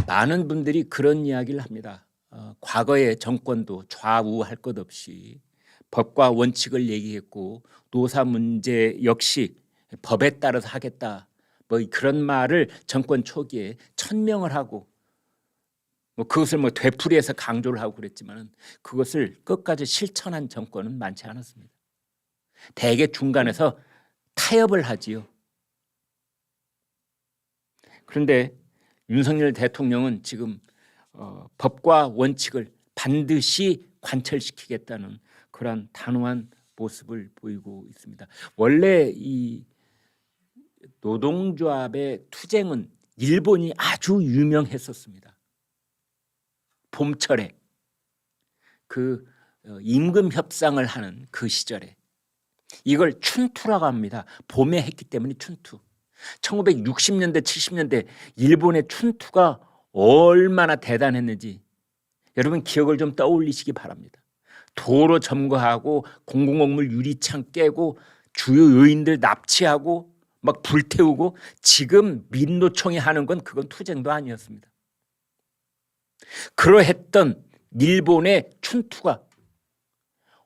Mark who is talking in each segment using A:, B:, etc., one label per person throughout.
A: 많은 분들이 그런 이야기를 합니다. 과거의 정권도 좌우할 것 없이 법과 원칙을 얘기했고 노사 문제 역시 법에 따라서 하겠다. 뭐 그런 말을 정권 초기에 천명을 하고 그것을 되풀이해서 강조를 하고 그랬지만 그것을 끝까지 실천한 정권은 많지 않았습니다. 대개 중간에서 타협을 하지요. 그런데 윤석열 대통령은 지금 법과 원칙을 반드시 관철시키겠다는 그러한 단호한 모습을 보이고 있습니다. 원래 이 노동조합의 투쟁은 일본이 아주 유명했었습니다. 봄철에 그 임금 협상을 하는 그 시절에 이걸 춘투라고 합니다. 봄에 했기 때문에 춘투. 1960년대 70년대 일본의 춘투가 얼마나 대단했는지 여러분 기억을 좀 떠올리시기 바랍니다. 도로 점거하고 공공건물 유리창 깨고 주요 요인들 납치하고 막 불태우고 지금 민노총이 하는 건 그건 투쟁도 아니었습니다. 그러했던 일본의 춘투가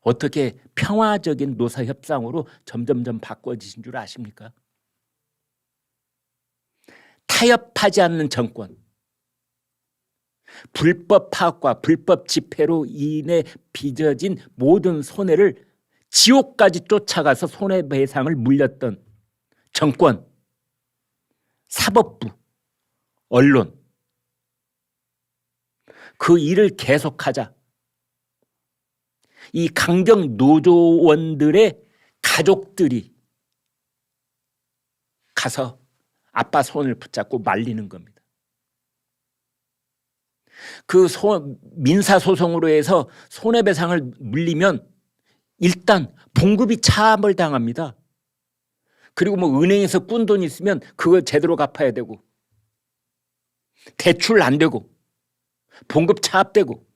A: 어떻게 평화적인 노사협상으로 점점점 바꿔지신 줄 아십니까? 타협하지 않는 정권, 불법 파업과 불법 집회로 인해 빚어진 모든 손해를 지옥까지 쫓아가서 손해배상을 물렸던 정권, 사법부, 언론, 그 일을 계속하자. 이 강경 노조원들의 가족들이 가서 아빠 손을 붙잡고 말리는 겁니다. 그 민사소송으로 해서 손해배상을 물리면 일단 봉급이 차압을 당합니다. 그리고 은행에서 꾼 돈 있으면 그거 제대로 갚아야 되고 대출 안 되고 봉급 차압되고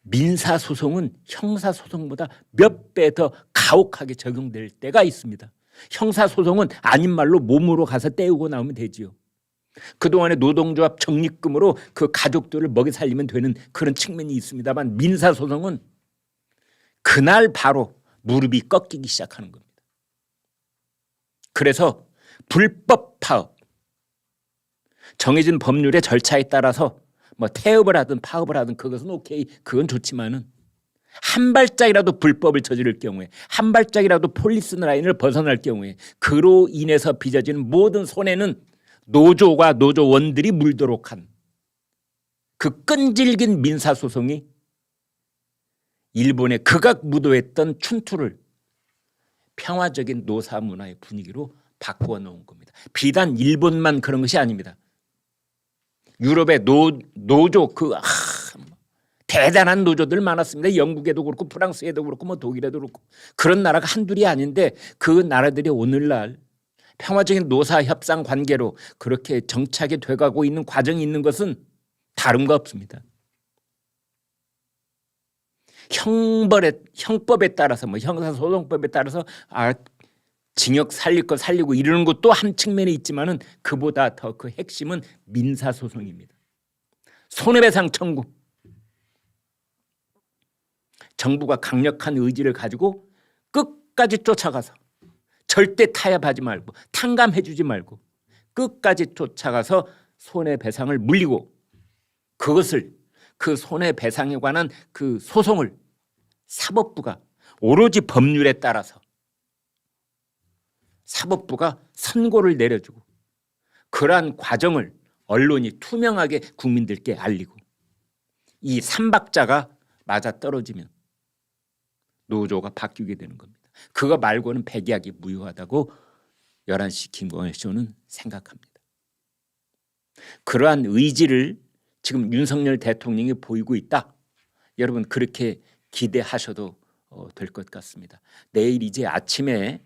A: 민사소송은 형사소송보다 몇 배 더 가혹하게 적용될 때가 있습니다. 형사소송은 아닌 말로 몸으로 가서 떼우고 나오면 되지요. 그동안의 노동조합 적립금으로 그 가족들을 먹여 살리면 되는 그런 측면이 있습니다만 민사소송은 그날 바로 무릎이 꺾이기 시작하는 겁니다. 그래서 불법 파업, 정해진 법률의 절차에 따라서 태업을 하든 파업을 하든 그것은 오케이, 그건 좋지만은 한 발짝이라도 불법을 저지를 경우에 한 발짝이라도 폴리스 라인을 벗어날 경우에 그로 인해서 빚어지는 모든 손해는 노조가 노조원들이 물도록 한 그 끈질긴 민사소송이 일본의 극악무도했던 춘투를 평화적인 노사문화의 분위기로 바꾸어 놓은 겁니다. 비단 일본만 그런 것이 아닙니다. 유럽의 노조 대단한 노조들 많았습니다. 영국에도 그렇고 프랑스에도 그렇고 독일에도 그렇고 그런 나라가 한둘이 아닌데 그 나라들이 오늘날 평화적인 노사협상 관계로 그렇게 정착이 돼가고 있는 과정이 있는 것은 다른 거 없습니다. 형법에 따라서 형사소송법에 따라서 징역 살릴 거 살리고 이러는 것도 한 측면에 있지만은 그보다 더 그 핵심은 민사소송입니다. 손해배상 청구. 정부가 강력한 의지를 가지고 끝까지 쫓아가서 절대 타협하지 말고 탕감해주지 말고 끝까지 쫓아가서 손해배상을 물리고 그것을 그 손해배상에 관한 그 소송을 사법부가 오로지 법률에 따라서 사법부가 선고를 내려주고 그러한 과정을 언론이 투명하게 국민들께 알리고 이 삼박자가 맞아떨어지면 노조가 바뀌게 되는 겁니다. 그거 말고는 백약이 무효하다고 11시 김광일 쇼는 생각합니다. 그러한 의지를 지금 윤석열 대통령이 보이고 있다. 여러분 그렇게 기대하셔도 될 것 같습니다. 내일 이제 아침에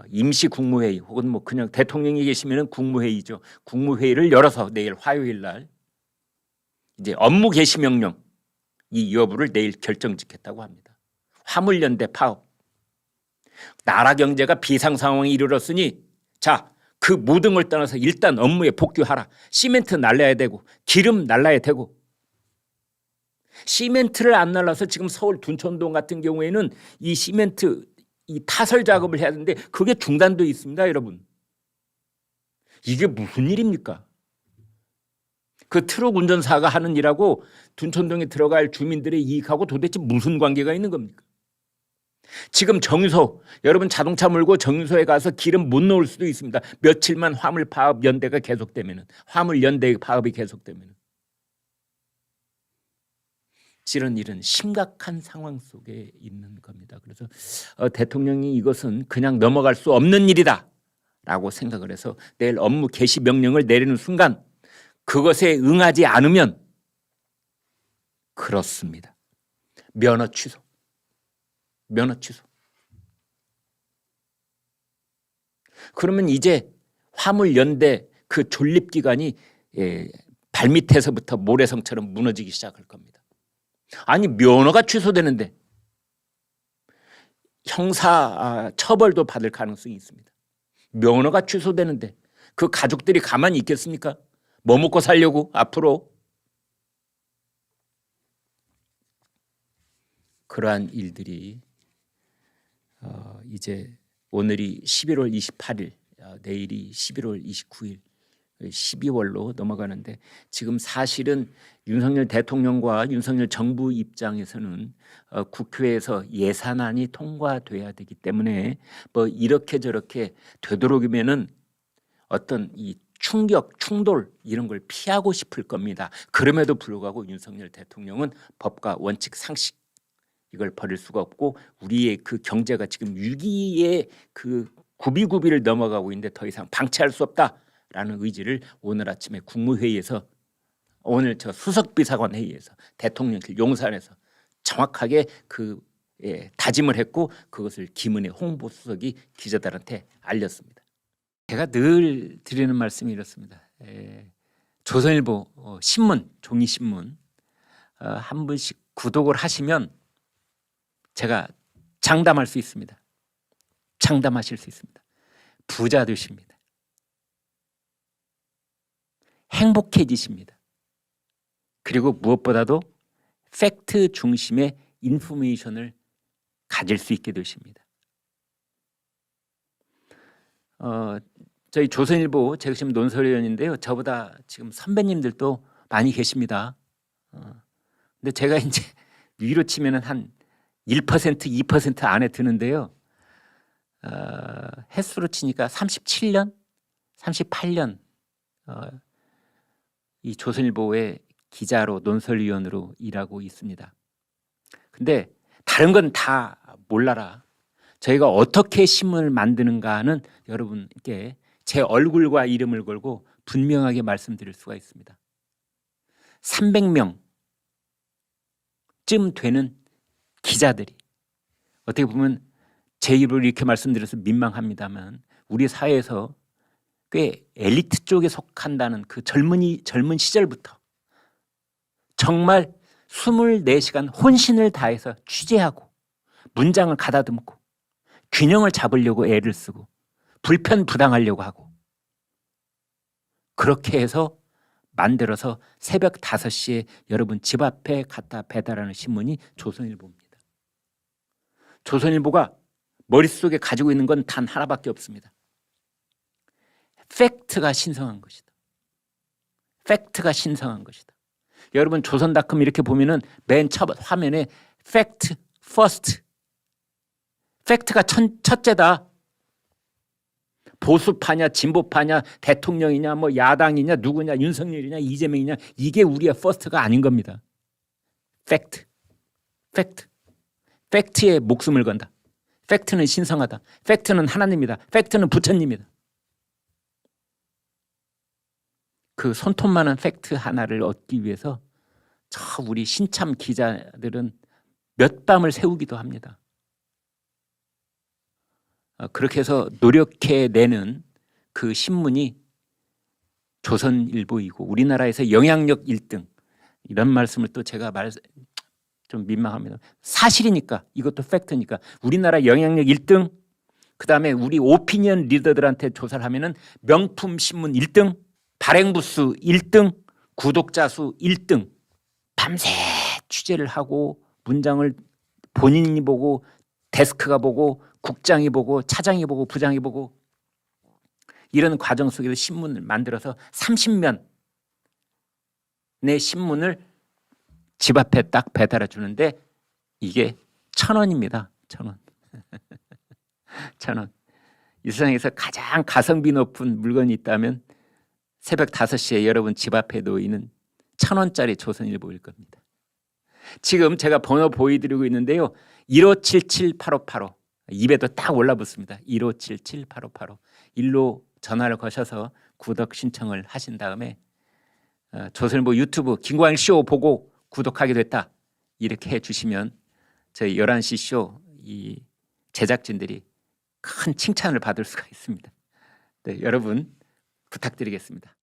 A: 임시국무회의 혹은 그냥 대통령이 계시면 국무회의죠. 국무회의를 열어서 내일 화요일 날 이제 업무 개시 명령 이 여부를 내일 결정짓겠다고 합니다. 화물연대 파업. 나라 경제가 비상 상황에 이르렀으니 자, 그 모든 걸 떠나서 일단 업무에 복귀하라. 시멘트 날라야 되고 기름 날라야 되고. 시멘트를 안 날라서 지금 서울 둔촌동 같은 경우에는 이 시멘트 이 타설 작업을 해야 되는데 그게 중단돼 있습니다, 여러분. 이게 무슨 일입니까? 그 트럭 운전사가 하는 일하고 둔촌동에 들어갈 주민들의 이익하고 도대체 무슨 관계가 있는 겁니까? 지금 정유소, 여러분 자동차 몰고 정유소에 가서 기름 못 넣을 수도 있습니다. 며칠만 화물 파업 연대가 계속되면은, 화물 연대 파업이 계속되면은. 이런 일은 심각한 상황 속에 있는 겁니다. 그래서 대통령이 이것은 그냥 넘어갈 수 없는 일이다 라고 생각을 해서 내일 업무 개시 명령을 내리는 순간 그것에 응하지 않으면 그렇습니다. 면허 취소. 면허 취소. 그러면 이제 화물 연대 그 존립기관이 발밑에서부터 모래성처럼 무너지기 시작할 겁니다. 아니 면허가 취소되는데 형사 처벌도 받을 가능성이 있습니다. 면허가 취소되는데 그 가족들이 가만히 있겠습니까? 뭐 먹고 살려고 앞으로? 그러한 일들이 이제 오늘이 11월 28일, 내일이 11월 29일, 12월로 넘어가는데 지금 사실은 윤석열 대통령과 윤석열 정부 입장에서는 국회에서 예산안이 통과돼야 되기 때문에 뭐 이렇게 저렇게 되도록이면은 어떤 이 충격, 충돌 이런 걸 피하고 싶을 겁니다. 그럼에도 불구하고 윤석열 대통령은 법과 원칙, 상식 이걸 버릴 수가 없고 우리의 그 경제가 지금 위기의 그 구비구비를 넘어가고 있는데 더 이상 방치할 수 없다라는 의지를 오늘 아침에 국무회의에서 오늘 저 수석비서관 회의에서 대통령실 용산에서 정확하게 그 다짐을 했고 그것을 김은혜 홍보수석이 기자들한테 알렸습니다. 제가 늘 드리는 말씀이 이렇습니다. 조선일보 신문, 종이신문 한 분씩 구독을 하시면 제가 장담할 수 있습니다. 장담하실 수 있습니다. 부자 되십니다. 행복해지십니다. 그리고 무엇보다도 팩트 중심의 인포메이션을 가질 수 있게 되십니다. 저희 조선일보 제가 지금 논설위원인데요. 저보다 지금 선배님들도 많이 계십니다. 근데 제가 이제 위로 치면은 한 1%, 2% 안에 드는데요. 횟수로 치니까 37년, 38년 이 조선일보의 기자로 논설위원으로 일하고 있습니다. 근데 다른 건 다 몰라라. 저희가 어떻게 신문을 만드는가는 여러분께 제 얼굴과 이름을 걸고 분명하게 말씀드릴 수가 있습니다. 300명쯤 되는 기자들이 어떻게 보면 제 입으로 이렇게 말씀드려서 민망합니다만 우리 사회에서 꽤 엘리트 쪽에 속한다는 그 젊은 시절부터 정말 24시간 혼신을 다해서 취재하고 문장을 가다듬고 균형을 잡으려고 애를 쓰고 불편부당하려고 하고 그렇게 해서 만들어서 새벽 5시에 여러분 집 앞에 갖다 배달하는 신문이 조선일보입니다. 조선일보가 머릿속에 가지고 있는 건 단 하나밖에 없습니다. 팩트가 신성한 것이다. 팩트가 신성한 것이다. 여러분 조선닷컴 이렇게 보면은 맨 첫 화면에 팩트 퍼스트. 팩트가 첫째다. 보수파냐 진보파냐 대통령이냐 뭐 야당이냐 누구냐 윤석열이냐 이재명이냐 이게 우리의 퍼스트가 아닌 겁니다. 팩트. 팩트에 목숨을 건다. 팩트는 신성하다. 팩트는 하나님이다. 팩트는 부처님이다. 그 손톱 많은 팩트 하나를 얻기 위해서 저 우리 신참 기자들은 몇 밤을 새우기도 합니다. 그렇게 해서 노력해내는 그 신문이 조선일보이고 우리나라에서 영향력 1등 이런 말씀을 또 제가 좀 민망합니다. 사실이니까 이것도 팩트니까 우리나라 영향력 1등 그다음에 우리 오피니언 리더들한테 조사를 하면은 명품 신문 1등, 발행 부수 1등, 구독자 수 1등. 밤새 취재를 하고 문장을 본인이 보고 데스크가 보고 국장이 보고 차장이 보고 부장이 보고 이런 과정 속에서 신문을 만들어서 30면의 신문을 집 앞에 딱 배달해 주는데 이게 1,000원입니다. 1,000원. 1,000원. 이 세상에서 가장 가성비 높은 물건이 있다면 새벽 5시에 여러분 집 앞에 놓이는 1,000원짜리 조선일보일 겁니다. 지금 제가 번호 보여드리고 있는데요. 1577-8585 입에도 딱 올라붙습니다. 1577-8585 일로 전화를 거셔서 구독 신청을 하신 다음에 조선일보 유튜브 김광일 쇼 보고 구독하게 됐다 이렇게 해주시면 저희 11시 쇼 이 제작진들이 큰 칭찬을 받을 수가 있습니다. 네, 여러분 부탁드리겠습니다.